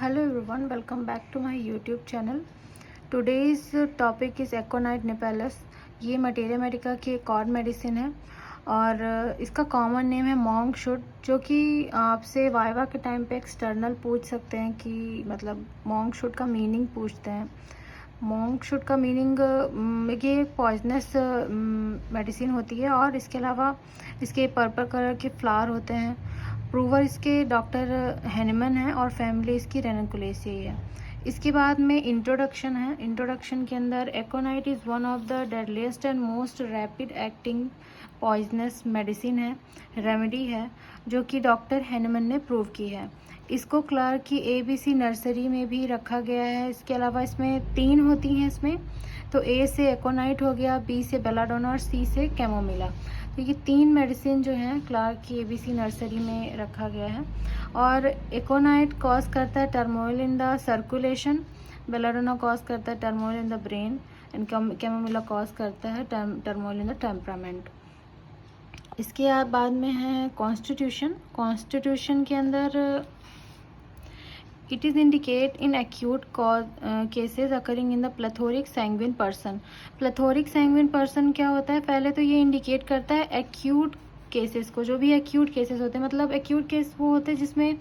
Hello everyone, welcome back to my YouTube channel. Today's topic is Aconite Napellus. ये materia Medica की एक और medicine है और इसका कॉमन नेम है मॉन्क शुड, जो कि आपसे वाइवा के टाइम पे एक्सटर्नल पूछ सकते हैं कि मतलब मॉन्क शुड का मीनिंग पूछते हैं। मॉन्क शुड का मीनिंग ये पॉइजनस मेडिसिन होती है और इसके अलावा इसके पर्पल कलर के फ्लावर होते हैं। प्रूवर इसके डॉक्टर हैनिमन है और फैमिली इसकी रेनिकुलेसियाई है। इसके बाद में इंट्रोडक्शन है। इंट्रोडक्शन के अंदर aconite is one of the deadliest and most rapid acting poisonous medicine है, रेमेडी है, जो कि डॉक्टर हैनिमन ने प्रूव की है। इसको क्लार्क की ABC नर्सरी में भी रखा गया है। इसके अलावा इसमें 3 होती हैं इसमें, तो A से एकोनाइट हो गया, B से बेलाडोना और C से कैमोमिला। तो ये 3 मेडिसिन जो हैं क्लार्क की ABC नर्सरी में रखा गया है। और एकोनाइट कॉज करता है turmoil in the circulation, belladonna cause करता है turmoil in the brain and chamomilla cause करता है टर्मोइल इन द टेम्परामेंट। इसके बाद में है कॉन्स्टिट्यूशन। कॉन्स्टिट्यूशन के अंदर it is indicate in acute cases occurring in the plethoric sanguine person. Plethoric sanguine person क्या होता है, पहले तो ये इंडिकेट करता है एक्यूट केसेस को। जो भी एक्यूट केसेस होते हैं, मतलब एक्यूट केस वो होते हैं जिसमें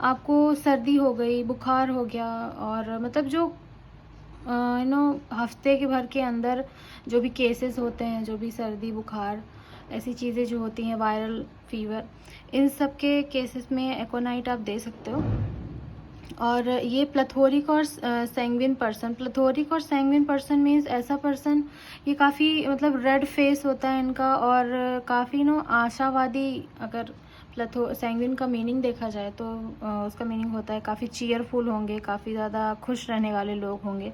आपको सर्दी हो गई, बुखार हो गया, और मतलब जो हफ्ते के भर के अंदर जो भी केसेस होते हैं, जो भी सर्दी बुखार ऐसी चीज़ें जो होती हैं, वायरल फीवर, इन सब के केसेस में एकोनाइट आप दे सकते हो। और ये प्लेथोरिक और सैंग्विन पर्सन, प्लेथोरिक और सैंग्विन पर्सन मीन्स ऐसा पर्सन, ये काफ़ी मतलब रेड फेस होता है इनका और काफ़ी आशावादी। अगर सैंग्विन का मीनिंग देखा जाए तो उसका मीनिंग होता है काफ़ी चीयरफुल होंगे, काफ़ी ज़्यादा खुश रहने वाले लोग होंगे।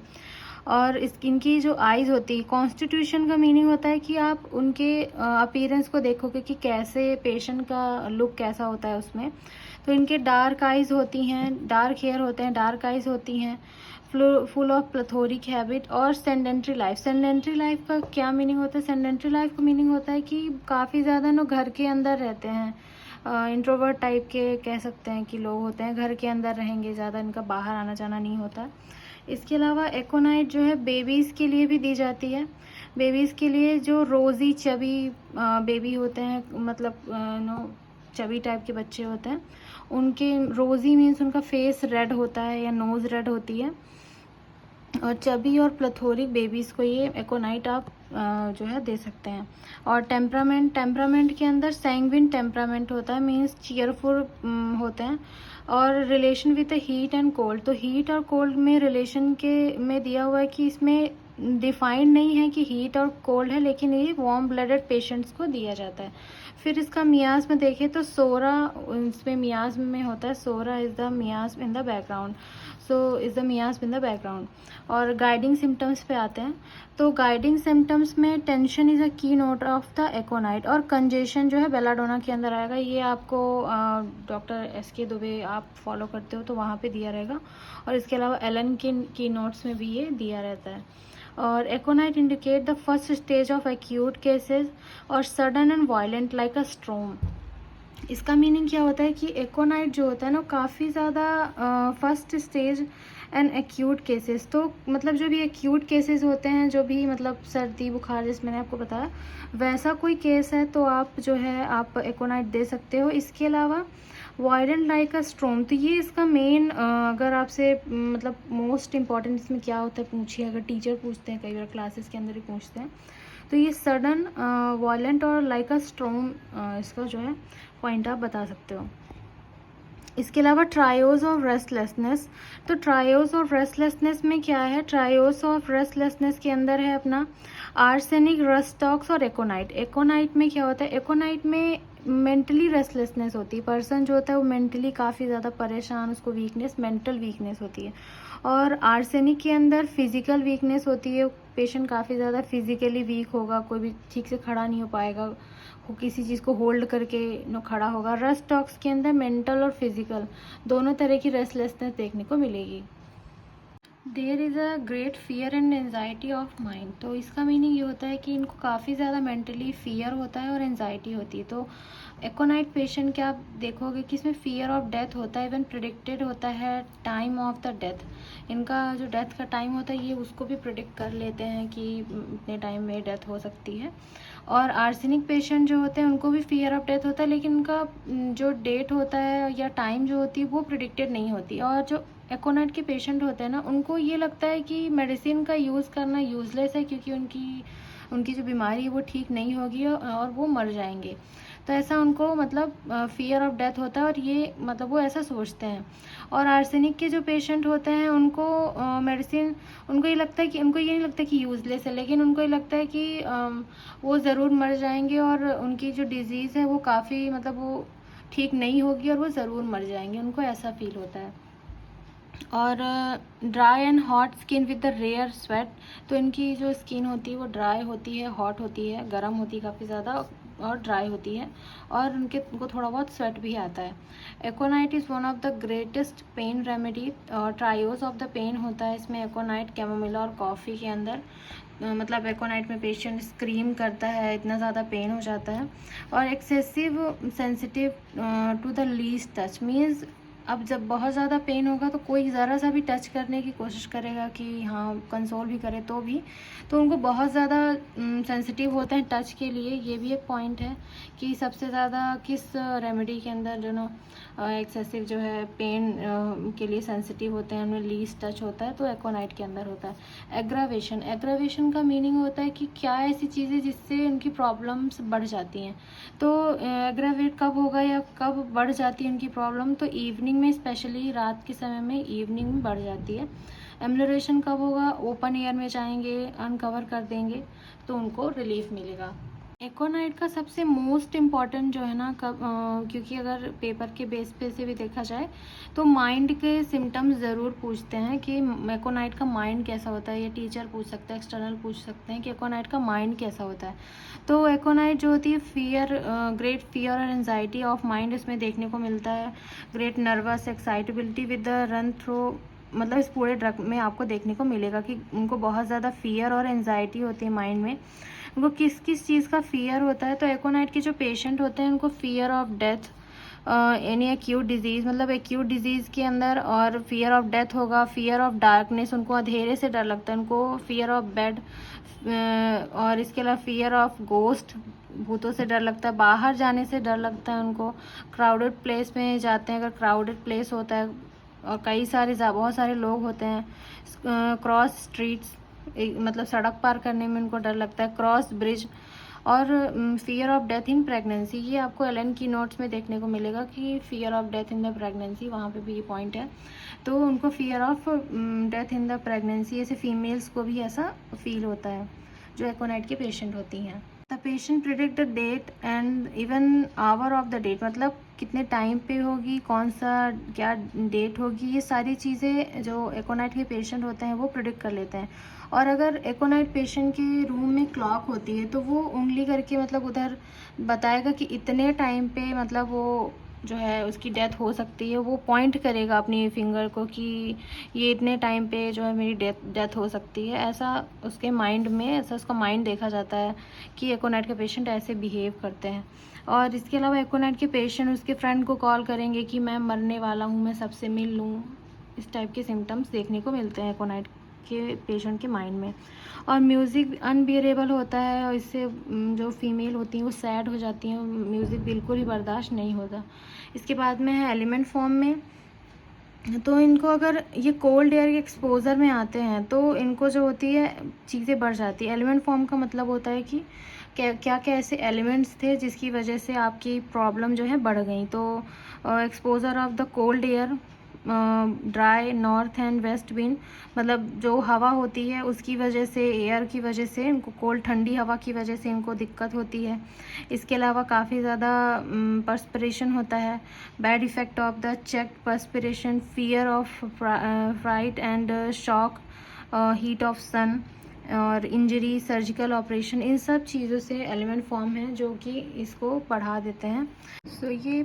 और इनकी जो आइज़ होती है, कॉन्स्टिट्यूशन का मीनिंग होता है कि आप उनके अपीयरेंस को देखोगे कि कैसे पेशेंट का लुक कैसा होता है उसमें। तो इनके डार्क आइज़ होती हैं, डार्क हेयर होते हैं, डार्क आइज़ होती हैं, फुल ऑफ प्लेथोरिक हैबिट और सेडेंट्री लाइफ। सेडेंट्री लाइफ का क्या मीनिंग होता है? सेडेंट्री लाइफ का मीनिंग होता है कि काफ़ी ज़्यादा घर के अंदर रहते हैं, इंट्रोवर्ट टाइप के कह सकते हैं कि लोग होते हैं, घर के अंदर रहेंगे, ज़्यादा इनका बाहर आना जाना नहीं होता। इसके अलावा एकोनाइट जो है बेबीज़ के लिए भी दी जाती है। बेबीज़ के लिए जो रोज़ी चबी बेबी होते हैं, मतलब चबी टाइप के बच्चे होते हैं, उनके रोज़ी मीन्स उनका फेस रेड होता है या नोज़ रेड होती है। और चबी और प्लेथोरिक बेबीज़ को ये एकोनाइट आप जो है दे सकते हैं। और टेम्परामेंट के अंदर सैंग्विन टेम्परामेंट होता है, मीन्स चीयरफुल होते हैं। और relation with heat and cold, तो हीट और कोल्ड में रिलेशन के में दिया हुआ है कि इसमें डिफाइंड नहीं है कि हीट और कोल्ड है, लेकिन ये वार्म ब्लडेड पेशेंट्स को दिया जाता है। फिर इसका मियाज में देखें तो सोरा इसमें मियाज में होता है, psora is the miasm in the background, so is the miasm in the background. और गाइडिंग सिम्टम्स पे आते हैं, तो गाइडिंग सिम्टम्स में tension is a keynote of the एकोनाइट, और कंजेशन जो है बेलाडोना के अंदर आएगा। ये आपको डॉक्टर SK दुबे आप फॉलो करते हो तो वहाँ पे दिया रहेगा। और इसके अलावा एलन की नोट्स में भी ये दिया रहता है। और aconite indicate the first stage of acute cases और sudden and violent like a storm. इसका मीनिंग क्या होता है कि एकोनाइट जो होता है ना, काफ़ी ज़्यादा first stage and acute cases, तो मतलब जो भी एक्यूट केसेस होते हैं, जो भी मतलब सर्दी बुखार जैसे मैंने आपको बताया, वैसा कोई केस है तो आप जो है आप एकोनाइट दे सकते हो। इसके अलावा वायलेंट लाइक अ स्ट्रोम, तो ये इसका मेन अगर आपसे मतलब मोस्ट इम्पॉर्टेंट इसमें क्या होता है पूछिए, अगर टीचर पूछते हैं, कई बार क्लासेस के अंदर ही पूछते हैं, तो ये सडन वायलेंट और लाइक अ स्ट्रोम इसका जो है पॉइंट आप बता सकते हो। इसके अलावा ट्रायोस ऑफ रेस्टलेसनेस, तो ट्रायोस ऑफ रेस्टलेसनेस में क्या है, ट्रायोस ऑफ रेस्टलेसनेस के अंदर है अपना आर्सेनिक, रस्टॉक्स और एकोनाइट। एकोनाइट में क्या होता है, एकोनाइट में मेंटली रेस्टलेसनेस होती है, पर्सन जो होता है वो मेंटली काफ़ी ज़्यादा परेशान, उसको वीकनेस, मेंटल वीकनेस होती है। और आर्सेनिक के अंदर फिजिकल वीकनेस होती है, पेशेंट काफ़ी ज़्यादा फिजिकली वीक होगा, कोई भी ठीक से खड़ा नहीं हो पाएगा, वो किसी चीज़ को होल्ड करके खड़ा होगा। रस्ट टॉक्स के अंदर मेंटल और फिजिकल दोनों तरह की रेस्टलेसनेस देखने को मिलेगी। There is a great fear and anxiety of mind, तो इसका मीनिंग ये होता है कि इनको काफ़ी ज़्यादा मेंटली फियर होता है और एनजाइटी होती है। तो एकोनाइट पेशेंट के आप देखोगे कि इसमें फियर ऑफ डेथ होता है, इवन प्रिडिक्टेड होता है टाइम ऑफ द डेथ। इनका जो डेथ का टाइम होता है ये उसको भी प्रिडिक्ट कर लेते हैं कि इतने टाइम में डेथ हो सकती है। और आर्सेनिक पेशेंट जो होते हैं उनको भी फियर ऑफ डेथ होता है, लेकिन उनका जो डेट होता है या टाइम जो होती है वो प्रिडिक्टेड नहीं होती। और जो एकोनाइट के पेशेंट होते हैं ना, उनको ये लगता है कि मेडिसिन का यूज़ करना यूज़लेस है, क्योंकि उनकी जो बीमारी है वो ठीक नहीं होगी और वो मर जाएंगे। तो ऐसा उनको मतलब फियर ऑफ डेथ होता है, और ये मतलब वो ऐसा सोचते हैं। और आर्सेनिक के जो पेशेंट होते हैं उनको मेडिसिन, उनको ये लगता है कि उनको ये नहीं लगता कि यूज़लेस है, लेकिन उनको ये लगता है कि वो ज़रूर मर जाएंगे और उनकी जो डिज़ीज़ है वो काफ़ी मतलब वो ठीक नहीं होगी और वो ज़रूर मर जाएंगे, उनको ऐसा फील होता है। और dry and hot skin with the rare sweat, तो इनकी जो स्किन होती है वो ड्राई होती है, हॉट होती है, गर्म होती है काफ़ी ज़्यादा, और ड्राई होती है, और उनको थोड़ा बहुत स्वेट भी आता है। Aconite is one of the greatest pain remedy. Trios of the pain होता है इसमें एकोनाइट, कैमोमिला और कॉफ़ी के अंदर। मतलब एकोनाइट में पेशेंट स्क्रीम करता है, इतना ज़्यादा पेन हो जाता है। और excessive sensitive to the least touch means, अब जब बहुत ज़्यादा पेन होगा तो कोई ज़रा सा भी टच करने की कोशिश करेगा कि हाँ कंसोल भी करे तो उनको बहुत ज़्यादा सेंसिटिव होते हैं टच के लिए। ये भी एक पॉइंट है कि सबसे ज़्यादा किस रेमेडी के अंदर जो ना एक्सेसिव जो है पेन के लिए सेंसिटिव होते हैं, उनमें लीस्ट टच होता है, तो एकोनाइट के अंदर होता है। एग्रावेशन का मीनिंग होता है कि क्या ऐसी चीज़ें जिससे उनकी प्रॉब्लम्स बढ़ जाती हैं। तो एग्रावेट कब होगा या कब बढ़ जाती है उनकी प्रॉब्लम, तो इवनिंग में, स्पेशली रात के समय में इवनिंग में बढ़ जाती है। एम्लोरेशन कब होगा, ओपन एयर में जाएंगे, अनकवर कर देंगे तो उनको रिलीफ मिलेगा। एकोनाइट का सबसे मोस्ट इम्पॉर्टेंट जो है ना क्योंकि अगर पेपर के बेस पे से भी देखा जाए तो माइंड के सिम्टम्स ज़रूर पूछते हैं कि एकोनाइट का माइंड कैसा होता है। ये टीचर पूछ सकते हैं, एक्सटर्नल पूछ सकते हैं कि एकोनाइट का माइंड कैसा होता है। तो एकोनाइट जो होती है फियर, ग्रेट फियर और एनजाइटी ऑफ माइंड इसमें देखने को मिलता है। Great nervous excitability with the run through, मतलब इस पूरे ड्रग में आपको देखने को मिलेगा कि उनको बहुत ज़्यादा फियर और एनजाइटी होती है माइंड में। उनको किस किस चीज़ का फियर होता है, तो एकोनाइट के जो पेशेंट होते हैं उनको fear of death, any acute disease, मतलब एक्यूट डिजीज़ के अंदर, और फियर ऑफ डेथ होगा। फियर ऑफ डार्कनेस, उनको अंधेरे से डर लगता है, उनको फियर ऑफ बेड, और इसके अलावा फियर ऑफ गोस्ट, भूतों से डर लगता है। बाहर जाने से डर लगता है उनको। क्राउडेड प्लेस में जाते हैं, अगर क्राउडेड प्लेस होता है और बहुत सारे लोग होते हैं। क्रॉस स्ट्रीट्स, मतलब सड़क पार करने में उनको डर लगता है। क्रॉस ब्रिज, और fear of death in pregnancy, ये आपको एलन की नोट्स में देखने को मिलेगा कि fear of death in the pregnancy, वहाँ पे भी ये पॉइंट है। तो उनको fear of death in the pregnancy, ऐसे फीमेल्स को भी ऐसा फील होता है जो एकोनाइट के पेशेंट होती हैं। The patient predict the date and even hour of the date, मतलब कितने टाइम पे होगी, कौन सा क्या डेट होगी, ये सारी चीज़ें जो एकोनाइट के पेशेंट होते हैं वो प्रिडिक्ट कर लेते हैं। और अगर एकोनाइट पेशेंट के रूम में क्लॉक होती है तो वो उंगली करके मतलब उधर बताएगा कि इतने टाइम पे मतलब वो जो है उसकी डेथ हो सकती है। वो पॉइंट करेगा अपनी फिंगर को कि ये इतने टाइम पे जो है मेरी डेथ हो सकती है। ऐसा उसके माइंड में, ऐसा उसका माइंड देखा जाता है कि एकोनाइट के पेशेंट ऐसे बिहेव करते हैं। और इसके अलावा एकोनाइट के पेशेंट उसके फ्रेंड को कॉल करेंगे कि मैं मरने वाला हूँ, मैं सबसे मिल लूँ। इस टाइप के सिम्टम्स देखने को मिलते हैं एकोनाइट के पेशेंट के माइंड में। और म्यूज़िक अनबियरेबल होता है, और इससे जो फीमेल होती हैं वो सैड हो जाती हैं, म्यूज़िक बिल्कुल ही बर्दाश्त नहीं होता। इसके बाद में है एलिमेंट फॉर्म में, तो इनको अगर ये कोल्ड एयर के एक्सपोजर में आते हैं तो इनको जो होती है चीज़ें बढ़ जाती है। एलिमेंट फॉर्म का मतलब होता है कि क्या क्या क्या ऐसे एलिमेंट्स थे जिसकी वजह से आपकी प्रॉब्लम जो है बढ़ गई। तो exposure of the cold air, dry north and west wind, मतलब जो हवा होती है उसकी वजह से, एयर की वजह से इनको कोल्ड, ठंडी हवा की वजह से इनको दिक्कत होती है। इसके अलावा काफ़ी ज़्यादा पर्सपिरेशन होता है। Bad effect of the check perspiration, fear of fright and shock, heat of sun, और इंजरी, सर्जिकल ऑपरेशन, इन सब चीज़ों से एलिमेंट फॉर्म है जो कि इसको बढ़ा देते हैं। सो ये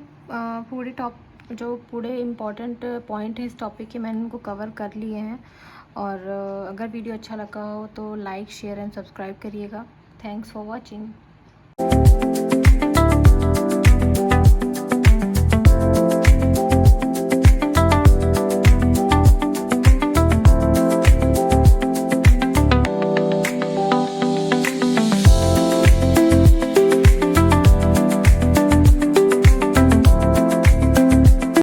पूरे इम्पॉर्टेंट पॉइंट है इस टॉपिक के, मैंने उनको कवर कर लिए हैं। और अगर वीडियो अच्छा लगा हो तो लाइक, शेयर एंड सब्सक्राइब करिएगा। Thanks for watching.